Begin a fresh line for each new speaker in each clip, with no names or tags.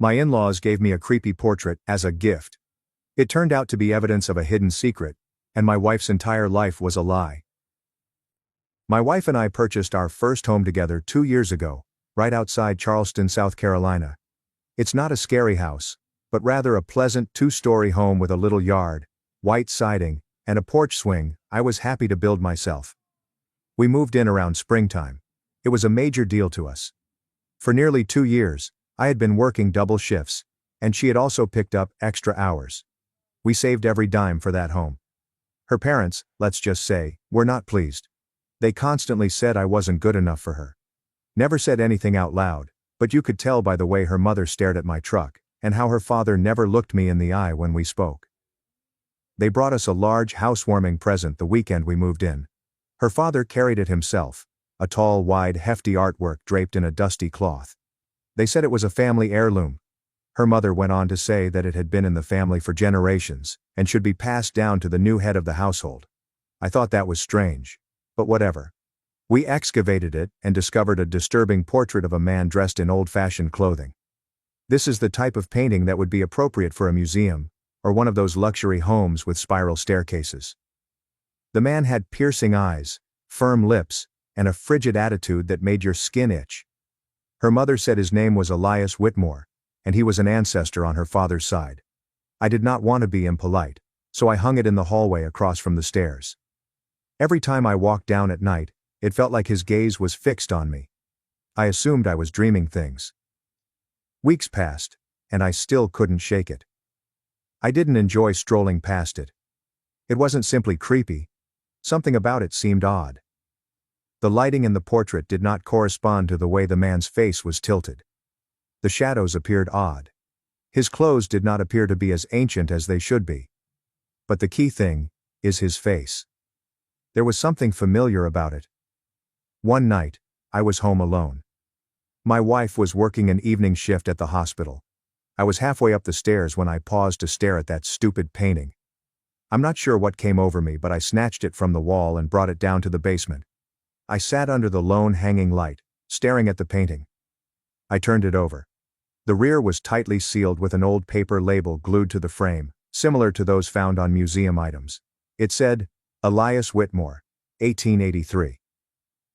My in-laws gave me a creepy portrait as a gift. It turned out to be evidence of a hidden secret, and my wife's entire life was a lie. My wife and I purchased our first home together 2 years ago, right outside Charleston, South Carolina. It's not a scary house, but rather a pleasant 2-story home with a little yard, white siding, and a porch swing I was happy to build myself. We moved in around springtime. It was a major deal to us. For nearly 2 years, I had been working double shifts, and she had also picked up extra hours. We saved every dime for that home. Her parents, let's just say, were not pleased. They constantly said I wasn't good enough for her. Never said anything out loud, but you could tell by the way her mother stared at my truck, and how her father never looked me in the eye when we spoke. They brought us a large housewarming present the weekend we moved in. Her father carried it himself, a tall, wide, hefty artwork draped in a dusty cloth. They said it was a family heirloom. Her mother went on to say that it had been in the family for generations, and should be passed down to the new head of the household. I thought that was strange. But whatever. We excavated it and discovered a disturbing portrait of a man dressed in old-fashioned clothing. This is the type of painting that would be appropriate for a museum, or one of those luxury homes with spiral staircases. The man had piercing eyes, firm lips, and a frigid attitude that made your skin itch. Her mother said his name was Elias Whitmore, and he was an ancestor on her father's side. I did not want to be impolite, so I hung it in the hallway across from the stairs. Every time I walked down at night, it felt like his gaze was fixed on me. I assumed I was dreaming things. Weeks passed, and I still couldn't shake it. I didn't enjoy strolling past it. It wasn't simply creepy. Something about it seemed odd. The lighting in the portrait did not correspond to the way the man's face was tilted. The shadows appeared odd. His clothes did not appear to be as ancient as they should be. But the key thing is his face. There was something familiar about it. One night, I was home alone. My wife was working an evening shift at the hospital. I was halfway up the stairs when I paused to stare at that stupid painting. I'm not sure what came over me, but I snatched it from the wall and brought it down to the basement. I sat under the lone hanging light, staring at the painting. I turned it over. The rear was tightly sealed with an old paper label glued to the frame, similar to those found on museum items. It said, Elias Whitmore, 1883.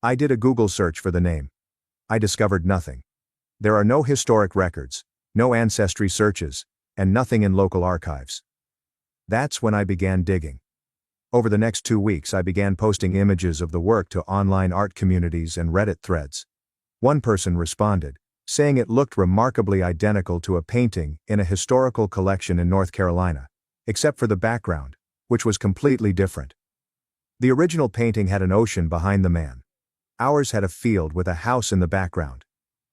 I did a Google search for the name. I discovered nothing. There are no historic records, no ancestry searches, and nothing in local archives. That's when I began digging. Over the next 2 weeks I began posting images of the work to online art communities and Reddit threads. One person responded, saying it looked remarkably identical to a painting in a historical collection in North Carolina, except for the background, which was completely different. The original painting had an ocean behind the man. Ours had a field with a house in the background.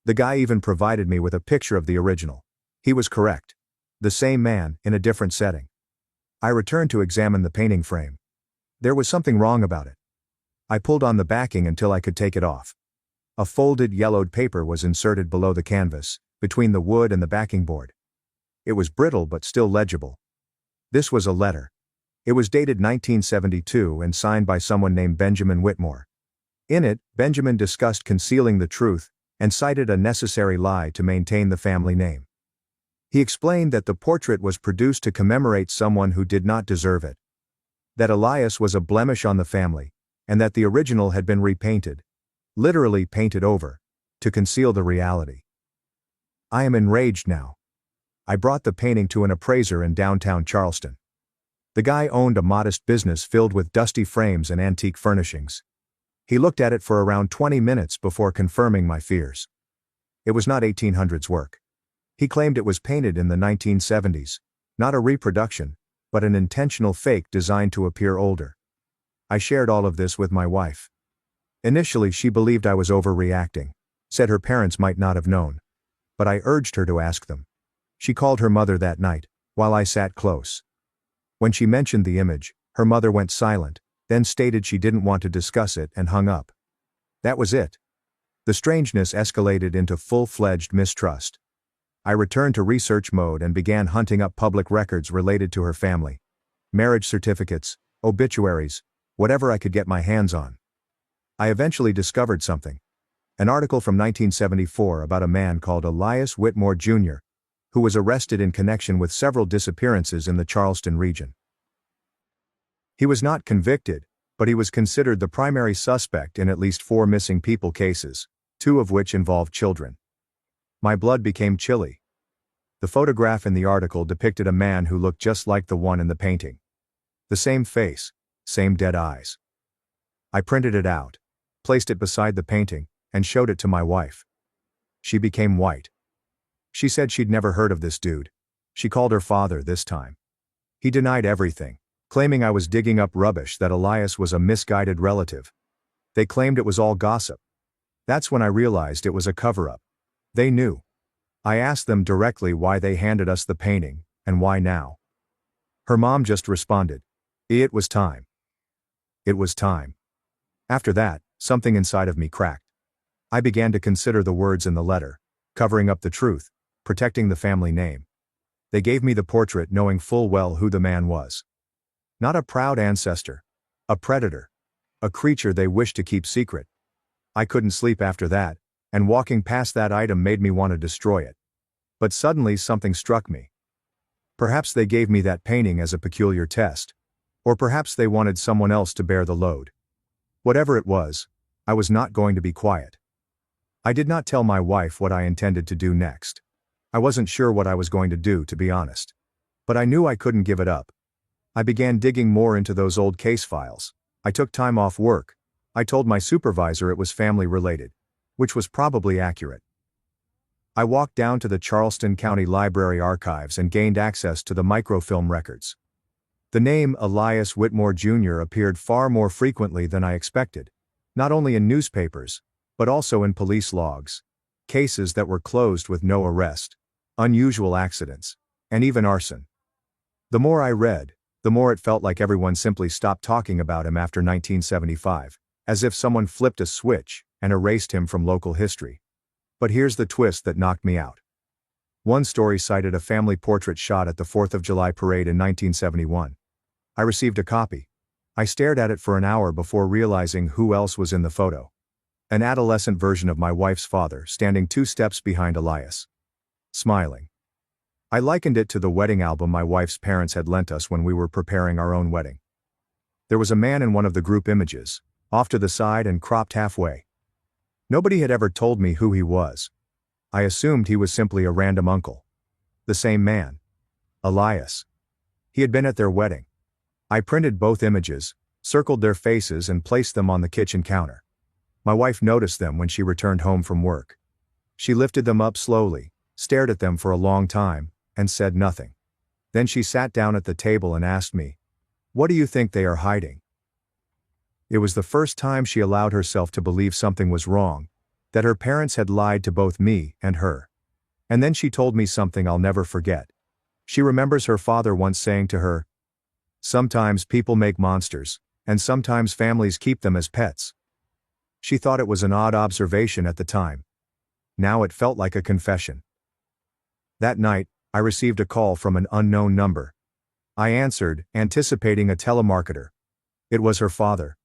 The guy even provided me with a picture of the original. He was correct. The same man, in a different setting. I returned to examine the painting frame. There was something wrong about it. I pulled on the backing until I could take it off. A folded yellowed paper was inserted below the canvas, between the wood and the backing board. It was brittle but still legible. This was a letter. It was dated 1972 and signed by someone named Benjamin Whitmore. In it, Benjamin discussed concealing the truth and cited a necessary lie to maintain the family name. He explained that the portrait was produced to commemorate someone who did not deserve it. That Elias was a blemish on the family, and that the original had been repainted, literally painted over, to conceal the reality. I am enraged now. I brought the painting to an appraiser in downtown Charleston. The guy owned a modest business filled with dusty frames and antique furnishings. He looked at it for around 20 minutes before confirming my fears. It was not 1800s work. He claimed it was painted in the 1970s, not a reproduction, but an intentional fake designed to appear older. I shared all of this with my wife. Initially she believed I was overreacting, said her parents might not have known. But I urged her to ask them. She called her mother that night, while I sat close. When she mentioned the image, her mother went silent, then stated she didn't want to discuss it and hung up. That was it. The strangeness escalated into full-fledged mistrust. I returned to research mode and began hunting up public records related to her family. Marriage certificates, obituaries, whatever I could get my hands on. I eventually discovered something. An article from 1974 about a man called Elias Whitmore Jr., who was arrested in connection with several disappearances in the Charleston region. He was not convicted, but he was considered the primary suspect in at least 4 missing people cases, 2 of which involved children. My blood became chilly. The photograph in the article depicted a man who looked just like the one in the painting. The same face, same dead eyes. I printed it out, placed it beside the painting, and showed it to my wife. She became white. She said she'd never heard of this dude. She called her father this time. He denied everything, claiming I was digging up rubbish, that Elias was a misguided relative. They claimed it was all gossip. That's when I realized it was a cover-up. They knew. I asked them directly why they handed us the painting, and why now. Her mom just responded, "It was time." It was time. After that, something inside of me cracked. I began to consider the words in the letter, covering up the truth, protecting the family name. They gave me the portrait knowing full well who the man was. Not a proud ancestor. A predator. A creature they wished to keep secret. I couldn't sleep after that, and walking past that item made me want to destroy it. But suddenly something struck me. Perhaps they gave me that painting as a peculiar test. Or perhaps they wanted someone else to bear the load. Whatever it was, I was not going to be quiet. I did not tell my wife what I intended to do next. I wasn't sure what I was going to do, to be honest. But I knew I couldn't give it up. I began digging more into those old case files. I took time off work. I told my supervisor it was family related, which was probably accurate. I walked down to the Charleston County Library archives and gained access to the microfilm records. The name Elias Whitmore Jr. appeared far more frequently than I expected, not only in newspapers, but also in police logs, cases that were closed with no arrest, unusual accidents, and even arson. The more I read, the more it felt like everyone simply stopped talking about him after 1975, as if someone flipped a switch and erased him from local history. But here's the twist that knocked me out. One story cited a family portrait shot at the 4th of July parade in 1971. I received a copy. I stared at it for an hour before realizing who else was in the photo. An adolescent version of my wife's father standing 2 steps behind Elias. Smiling. I likened it to the wedding album my wife's parents had lent us when we were preparing our own wedding. There was a man in one of the group images, off to the side and cropped halfway. Nobody had ever told me who he was. I assumed he was simply a random uncle. The same man. Elias. He had been at their wedding. I printed both images, circled their faces and placed them on the kitchen counter. My wife noticed them when she returned home from work. She lifted them up slowly, stared at them for a long time, and said nothing. Then she sat down at the table and asked me, "What do you think they are hiding?" It was the first time she allowed herself to believe something was wrong, that her parents had lied to both me and her. And then she told me something I'll never forget. She remembers her father once saying to her, "Sometimes people make monsters, and sometimes families keep them as pets." She thought it was an odd observation at the time. Now it felt like a confession. That night, I received a call from an unknown number. I answered, anticipating a telemarketer. It was her father.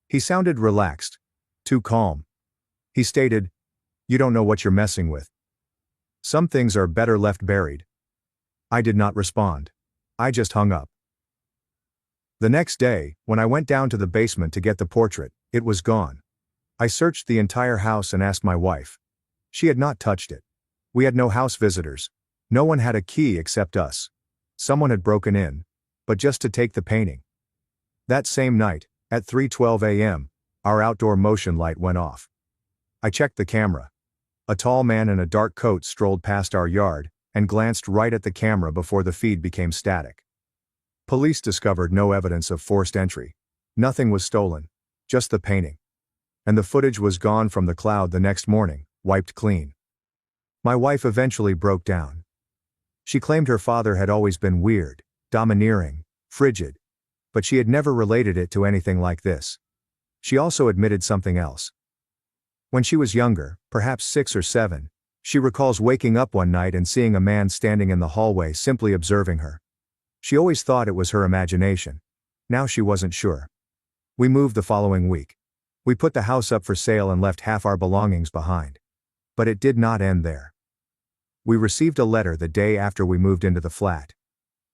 He sounded relaxed, too calm. He stated, "You don't know what you're messing with. Some things are better left buried." I did not respond. I just hung up. The next day, when I went down to the basement to get the portrait, it was gone. I searched the entire house and asked my wife. She had not touched it. We had no house visitors. No one had a key except us. Someone had broken in, but just to take the painting. That same night, at 3:12 a.m., our outdoor motion light went off. I checked the camera. A tall man in a dark coat strolled past our yard and glanced right at the camera before the feed became static. Police discovered no evidence of forced entry. Nothing was stolen, just the painting. And the footage was gone from the cloud the next morning, wiped clean. My wife eventually broke down. She claimed her father had always been weird, domineering, frigid, but she had never related it to anything like this. She also admitted something else. When she was younger, perhaps 6 or 7, she recalls waking up one night and seeing a man standing in the hallway simply observing her. She always thought it was her imagination. Now she wasn't sure. We moved the following week. We put the house up for sale and left half our belongings behind. But it did not end there. We received a letter the day after we moved into the flat.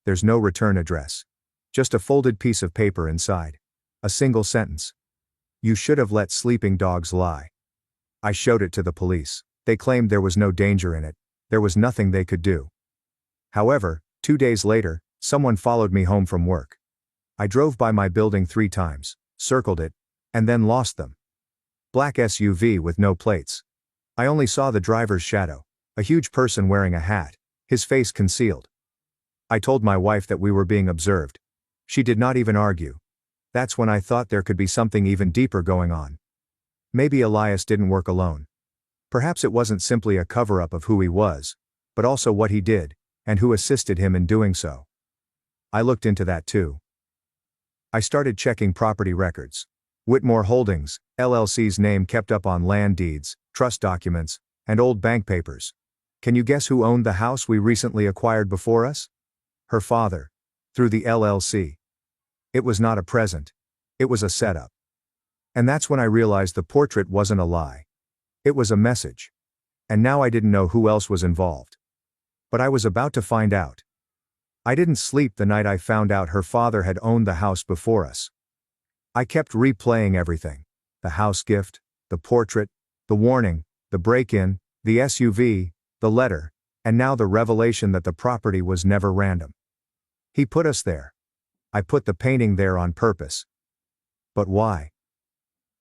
There's no return address. Just a folded piece of paper inside. A single sentence. You should have let sleeping dogs lie. I showed it to the police. They claimed there was no danger in it. There was nothing they could do. However, 2 days later, someone followed me home from work. I drove by my building 3 times, circled it, and then lost them. Black SUV with no plates. I only saw the driver's shadow, a huge person wearing a hat, his face concealed. I told my wife that we were being observed. She did not even argue. That's when I thought there could be something even deeper going on. Maybe Elias didn't work alone. Perhaps it wasn't simply a cover-up of who he was, but also what he did, and who assisted him in doing so. I looked into that too. I started checking property records. Whitmore Holdings, LLC's name kept up on land deeds, trust documents, and old bank papers. Can you guess who owned the house we recently acquired before us? Her father. Through the LLC. It was not a present. It was a setup. And that's when I realized the portrait wasn't a lie. It was a message. And now I didn't know who else was involved. But I was about to find out. I didn't sleep the night I found out her father had owned the house before us. I kept replaying everything. The house gift, the portrait, the warning, the break-in, the SUV, the letter, and now the revelation that the property was never random. He put us there. I put the painting there on purpose. But why?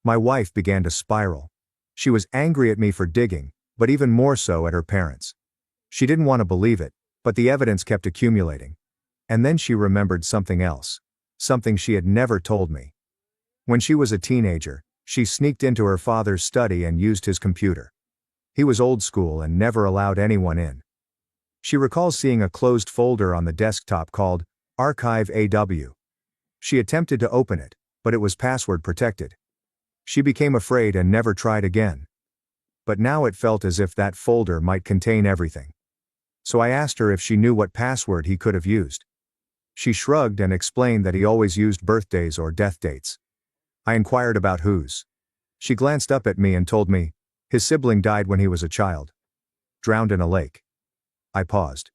My wife began to spiral. She was angry at me for digging, but even more so at her parents. She didn't want to believe it, but the evidence kept accumulating. And then she remembered something else. Something she had never told me. When she was a teenager, she sneaked into her father's study and used his computer. He was old school and never allowed anyone in. She recalls seeing a closed folder on the desktop called Archive AW. She attempted to open it, but it was password protected. She became afraid and never tried again. But now it felt as if that folder might contain everything. So I asked her if she knew what password he could have used. She shrugged and explained that he always used birthdays or death dates. I inquired about whose. She glanced up at me and told me, his sibling died when he was a child. Drowned in a lake. I paused.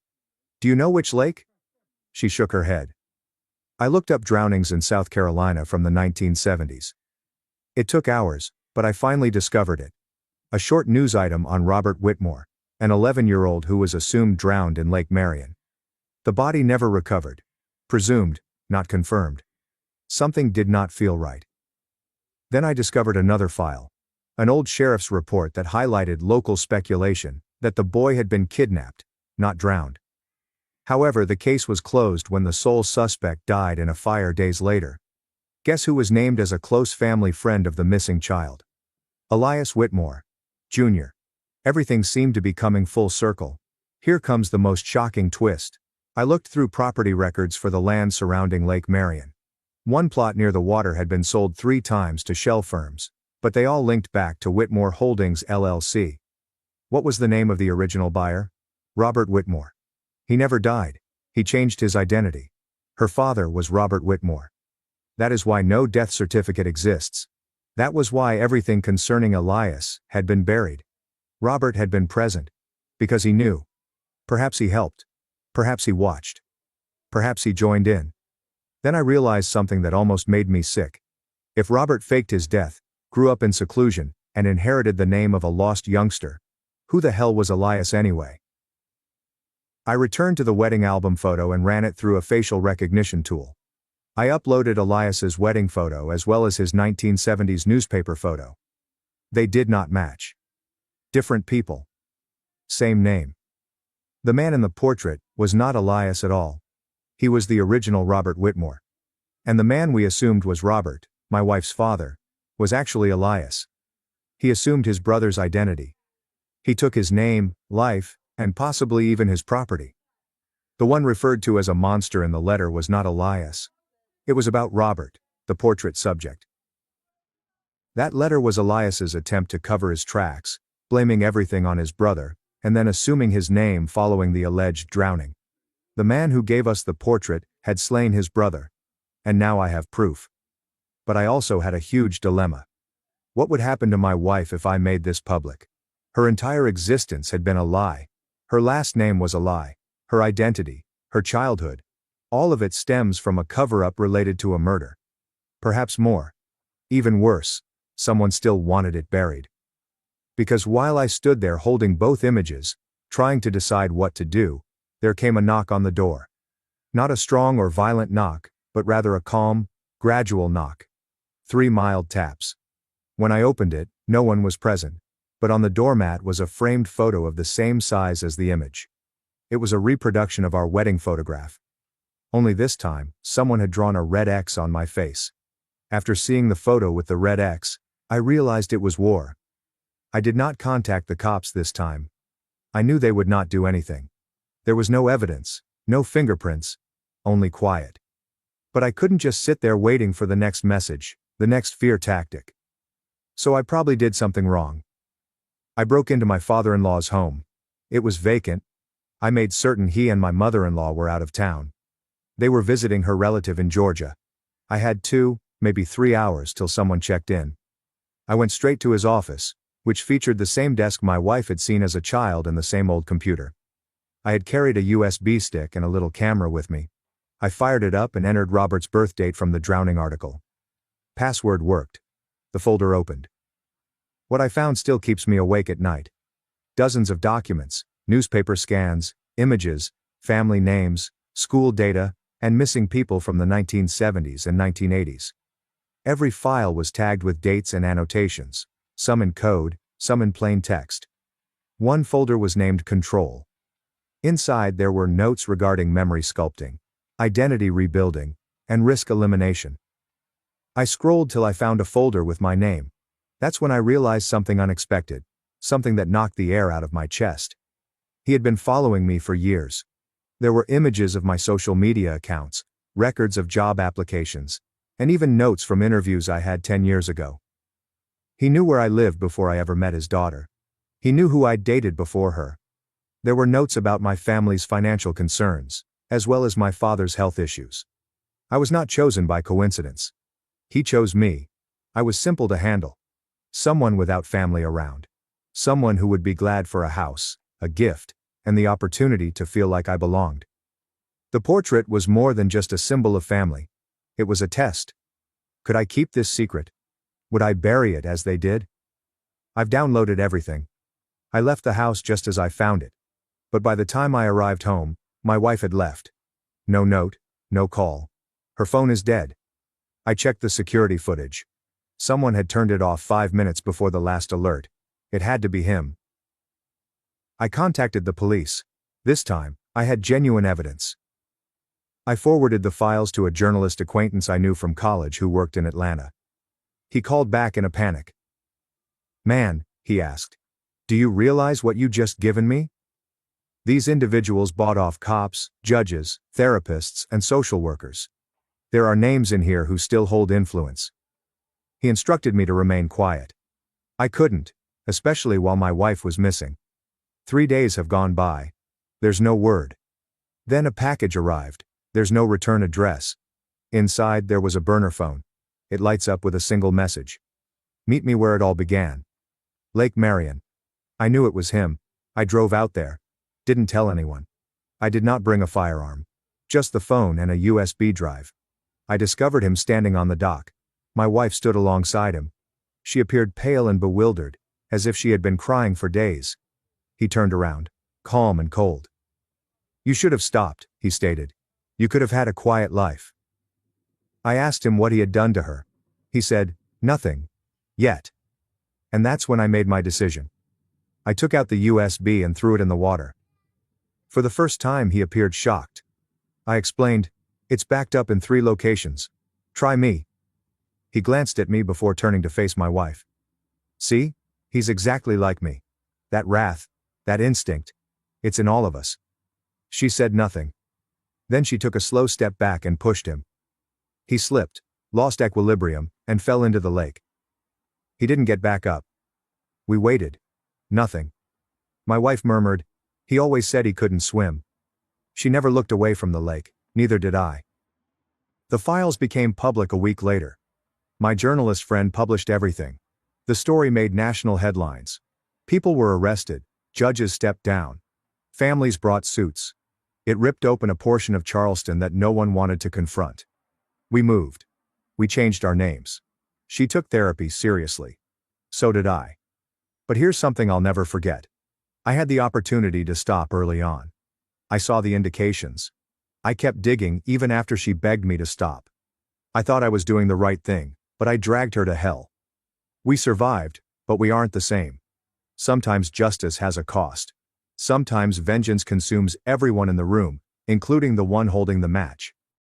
Do you know which lake? She shook her head. I looked up drownings in South Carolina from the 1970s. It took hours, but I finally discovered it. A short news item on Robert Whitmore, an 11-year-old who was assumed drowned in Lake Marion. The body never recovered. Presumed, not confirmed. Something did not feel right. Then I discovered another file. An old sheriff's report that highlighted local speculation that the boy had been kidnapped, not drowned. However, the case was closed when the sole suspect died in a fire days later. Guess who was named as a close family friend of the missing child? Elias Whitmore, Jr. Everything seemed to be coming full circle. Here comes the most shocking twist. I looked through property records for the land surrounding Lake Marion. One plot near the water had been sold 3 times to shell firms, but they all linked back to Whitmore Holdings LLC. What was the name of the original buyer? Robert Whitmore. He never died. He changed his identity. Her father was Robert Whitmore. That is why no death certificate exists. That was why everything concerning Elias had been buried. Robert had been present. Because he knew. Perhaps he helped. Perhaps he watched. Perhaps he joined in. Then I realized something that almost made me sick. If Robert faked his death, grew up in seclusion, and inherited the name of a lost youngster, who the hell was Elias anyway? I returned to the wedding album photo and ran it through a facial recognition tool. I uploaded Elias's wedding photo as well as his 1970s newspaper photo. They did not match. Different people. Same name. The man in the portrait was not Elias at all. He was the original Robert Whitmore. And the man we assumed was Robert, my wife's father, was actually Elias. He assumed his brother's identity. He took his name, life, and possibly even his property. The one referred to as a monster in the letter was not Elias. It was about Robert, the portrait subject. That letter was Elias's attempt to cover his tracks, blaming everything on his brother, and then assuming his name following the alleged drowning. The man who gave us the portrait had slain his brother. And now I have proof. But I also had a huge dilemma. What would happen to my wife if I made this public? Her entire existence had been a lie. Her last name was a lie. Her identity, her childhood. All of it stems from a cover-up related to a murder. Perhaps more. Even worse, someone still wanted it buried. Because while I stood there holding both images, trying to decide what to do, there came a knock on the door. Not a strong or violent knock, but rather a calm, gradual knock. 3 mild taps. When I opened it, no one was present, but on the doormat was a framed photo of the same size as the image. It was a reproduction of our wedding photograph. Only this time, someone had drawn a red X on my face. After seeing the photo with the red X, I realized it was war. I did not contact the cops this time. I knew they would not do anything. There was no evidence, no fingerprints, only quiet. But I couldn't just sit there waiting for the next message, the next fear tactic. So I probably did something wrong. I broke into my father-in-law's home. It was vacant. I made certain he and my mother-in-law were out of town. They were visiting her relative in Georgia. I had 2, maybe 3 hours till someone checked in. I went straight to his office, which featured the same desk my wife had seen as a child and the same old computer. I had carried a USB stick and a little camera with me. I fired it up and entered Robert's birth date from the drowning article. Password worked. The folder opened. What I found still keeps me awake at night. Dozens of documents, newspaper scans, images, family names, school data, and missing people from the 1970s and 1980s. Every file was tagged with dates and annotations, some in code, some in plain text. One folder was named Control. Inside there were notes regarding memory sculpting, identity rebuilding, and risk elimination. I scrolled till I found a folder with my name. That's when I realized something unexpected, something that knocked the air out of my chest. He had been following me for years. There were images of my social media accounts, records of job applications, and even notes from interviews I had 10 years ago. He knew where I lived before I ever met his daughter. He knew who I'd dated before her. There were notes about my family's financial concerns, as well as my father's health issues. I was not chosen by coincidence. He chose me. I was simple to handle. Someone without family around. Someone who would be glad for a house, a gift, and the opportunity to feel like I belonged. The portrait was more than just a symbol of family. It was a test. Could I keep this secret? Would I bury it as they did? I've downloaded everything. I left the house just as I found it. But by the time I arrived home, my wife had left. No note, no call. Her phone is dead. I checked the security footage. Someone had turned it off 5 minutes before the last alert. It had to be him. I contacted the police. This time, I had genuine evidence. I forwarded the files to a journalist acquaintance I knew from college who worked in Atlanta. He called back in a panic. "Man," he asked, "do you realize what you just given me? These individuals bought off cops, judges, therapists, and social workers. There are names in here who still hold influence." He instructed me to remain quiet. I couldn't, especially while my wife was missing. 3 days have gone by. There's no word. Then a package arrived. There's no return address. Inside there was a burner phone. It lights up with a single message. "Meet me where it all began. Lake Marion." I knew it was him. I drove out there. Didn't tell anyone. I did not bring a firearm. Just the phone and a USB drive. I discovered him standing on the dock. My wife stood alongside him. She appeared pale and bewildered, as if she had been crying for days. He turned around, calm and cold. "You should have stopped," he stated. "You could have had a quiet life." I asked him what he had done to her. He said, "Nothing. Yet." And that's when I made my decision. I took out the USB and threw it in the water. For the first time he appeared shocked. I explained, "It's backed up in 3 locations. Try me." He glanced at me before turning to face my wife. "See? He's exactly like me. That wrath, that instinct. It's in all of us." She said nothing. Then she took a slow step back and pushed him. He slipped, lost equilibrium, and fell into the lake. He didn't get back up. We waited. Nothing. My wife murmured, "He always said he couldn't swim." She never looked away from the lake, neither did I. The files became public a week later. My journalist friend published everything. The story made national headlines. People were arrested, judges stepped down. Families brought suits. It ripped open a portion of Charleston that no one wanted to confront. We moved. We changed our names. She took therapy seriously. So did I. But here's something I'll never forget. I had the opportunity to stop early on. I saw the indications. I kept digging even after she begged me to stop. I thought I was doing the right thing, but I dragged her to hell. We survived, but we aren't the same. Sometimes justice has a cost. Sometimes vengeance consumes everyone in the room, including the one holding the match.